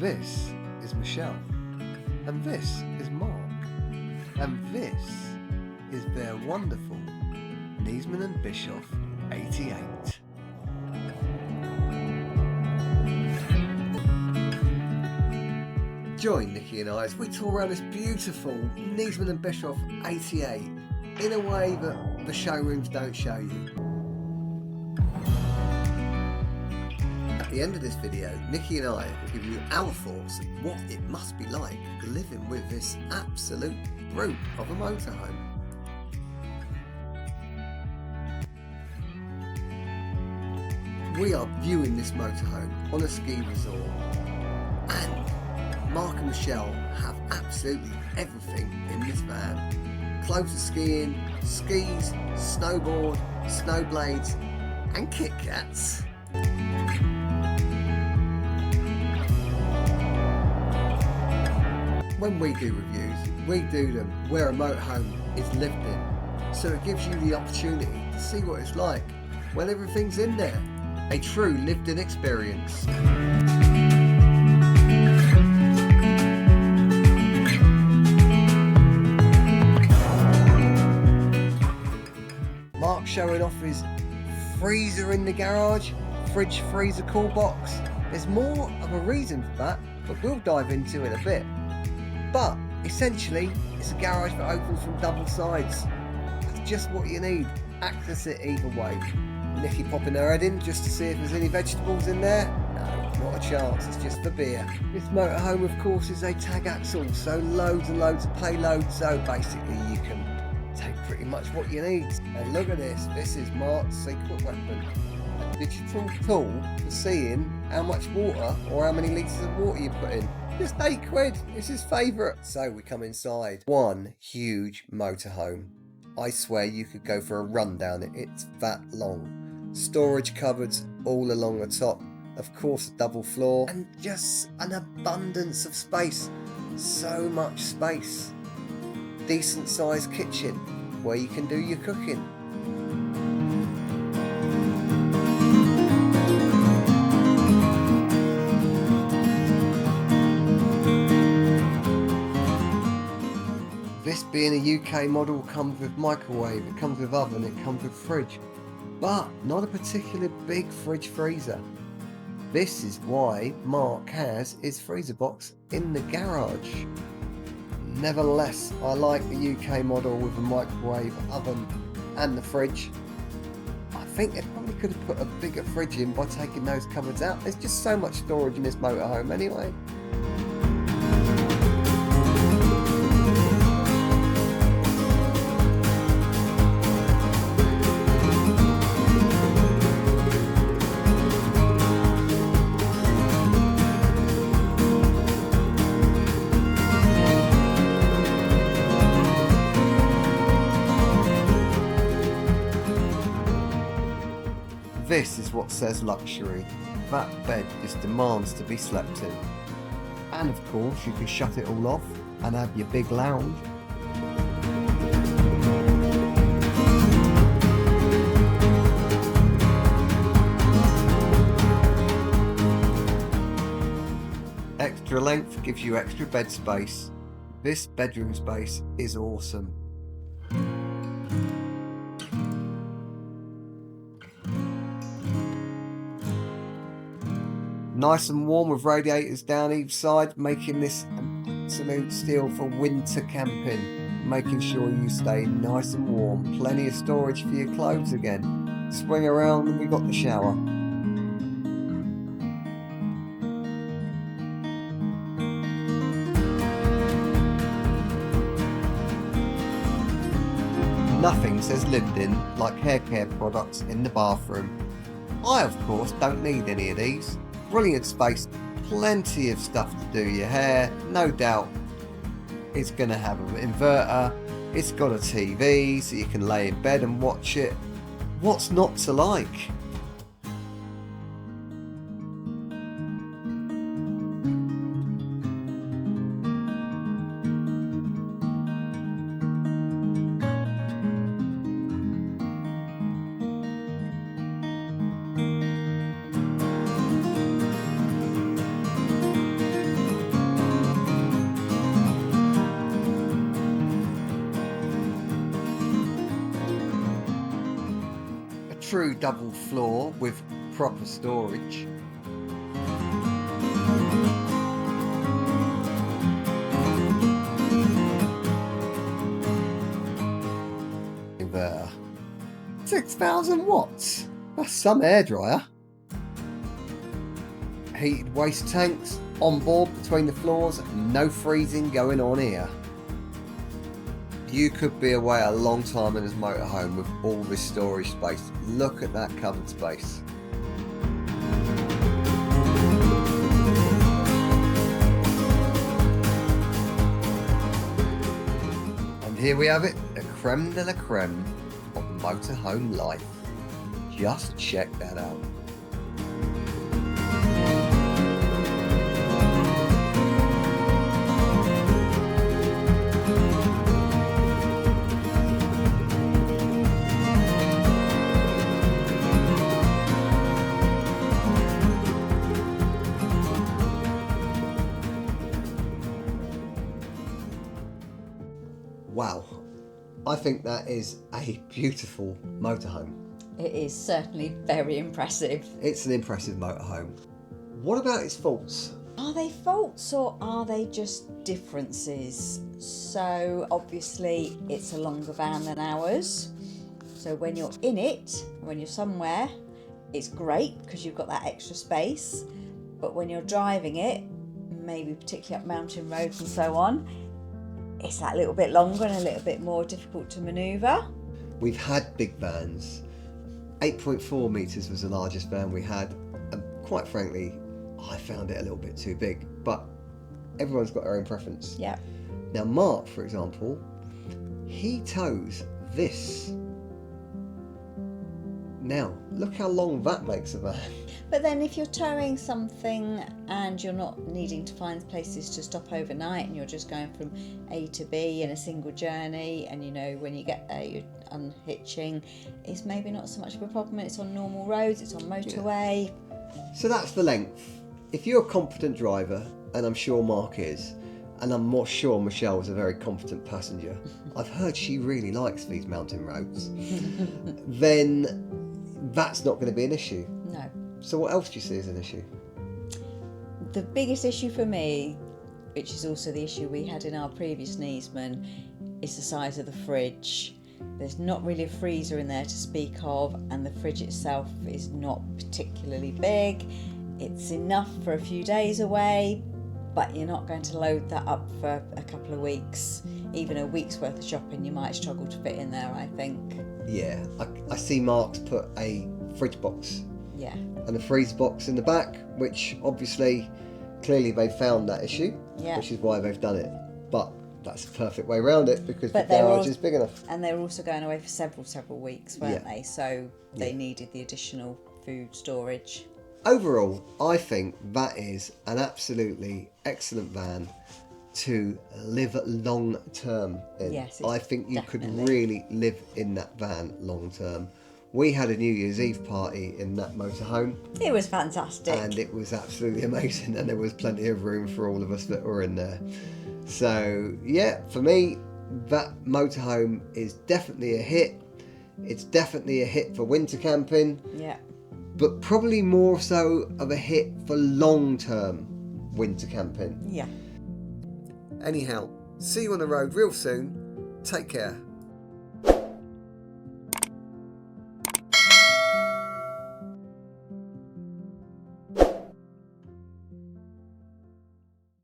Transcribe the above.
This is Michelle, and this is Mark, and this is their wonderful Niesmann and Bischoff 88. Join Nikki and I as we tour around this beautiful Niesmann and Bischoff 88 in a way that the showrooms don't show you. At the end of this video, Nikki and I will give you our thoughts of what it must be like living with this absolute brute of a motorhome. We are viewing this motorhome on a ski resort, and Mark and Michelle have absolutely everything in this van. Clothes for skiing, skis, snowboard, snowblades and Kit Kats. When we do reviews, we do them where a motorhome is lived in, so it gives you the opportunity to see what it's like when everything's in there. A true lived-in experience. Mark showing off his freezer in the garage, fridge, freezer, cool box. There's more of a reason for that, but we'll dive into in a bit. But essentially, it's a garage that opens from double sides. That's just what you need. Access it either way. Nikki popping her head in just to see if there's any vegetables in there. No, not a chance, it's just for beer. This motorhome of course is a tag axle, so loads and loads of payload, so basically you can take pretty much what you need. And look at this is Mark's secret weapon. A digital tool for seeing how much water or how many litres of water you put in. Just £8, it's his favourite. So we come inside. One huge motorhome. I swear you could go for a run down it, it's that long. Storage cupboards all along the top, of course a double floor, and just an abundance of space. So much space. Decent sized kitchen where you can do your cooking. This being a UK model comes with microwave, it comes with oven, it comes with fridge, but not a particular big fridge freezer. This is why Mark has his freezer box in the garage. Nevertheless, I like the UK model with the microwave, oven and the fridge. I think they probably could have put a bigger fridge in by taking those cupboards out. There's just so much storage in this motorhome anyway. This is what says luxury. That bed just demands to be slept in. And of course you can shut it all off and have your big lounge. Extra length gives you extra bed space. This bedroom space is awesome. Nice and warm with radiators down each side, making this an absolute steal for winter camping. Making sure you stay nice and warm. Plenty of storage for your clothes again. Swing around and we've got the shower. Nothing says lived in like hair care products in the bathroom. I of course don't need any of these. Brilliant space, plenty of stuff to do your hair, no doubt. It's going to have an inverter, it's got a TV so you can lay in bed and watch it. What's not to like? true double floor with proper storage. There. 6,000 watts. That's some airdryer. Heated waste tanks on board between the floors. No freezing going on here. You could be away a long time in this motorhome with all this storage space. Look at that covered space. And here we have it, the creme de la creme of motorhome life. Just check that out. Wow, I think that is a beautiful motorhome. It is certainly very impressive. It's an impressive motorhome. What about its faults? Are they faults or are they just differences? So obviously it's a longer van than ours. So when you're in it, when you're somewhere, it's great because you've got that extra space. But when you're driving it, maybe particularly up mountain roads and so on, it's that little bit longer and a little bit more difficult to manoeuvre. We've had big vans. 8.4 metres was the largest van we had, and quite frankly, I found it a little bit too big, but everyone's got their own preference. Yeah. Now Mark, for example, he tows this. Now, look how long that makes a van. But then if you're towing something and you're not needing to find places to stop overnight and you're just going from A to B in a single journey, and you know when you get there you're unhitching, it's maybe not so much of a problem. It's on normal roads, it's on motorway. Yeah. So that's the length. If you're a competent driver, and I'm sure Mark is, and I'm more sure Michelle is a very competent passenger, I've heard she really likes these mountain roads, then that's not going to be an issue. No. So what else do you see as an issue? The biggest issue for me, which is also the issue we had in our previous Niesmann, is the size of the fridge. There's not really a freezer in there to speak of, and the fridge itself is not particularly big. It's enough for a few days away, but you're not going to load that up for a couple of weeks. Even a week's worth of shopping you might struggle to fit in there, I think. Yeah, I see Mark's put a fridge box. Yeah. And a freezer box in the back, which obviously, clearly they've found that issue, Yeah. which is why they've done it. But that's the perfect way around it, because But the they were garage is big enough. And they were also going away for several weeks, weren't Yeah. they? So they Yeah. needed the additional food storage. Overall, I think that is an absolutely excellent van to live long term in. Yes, I think you could definitely. really live in that van long term. We had a New Year's Eve party in that motorhome, It was fantastic. and it was absolutely amazing, and there was plenty of room for all of us that were in there. So yeah, for me, that motorhome is definitely a hit. It's definitely a hit for winter camping, Yeah. but probably more so of a hit for long-term winter camping. Yeah. Anyhow, see you on the road real soon. Take care.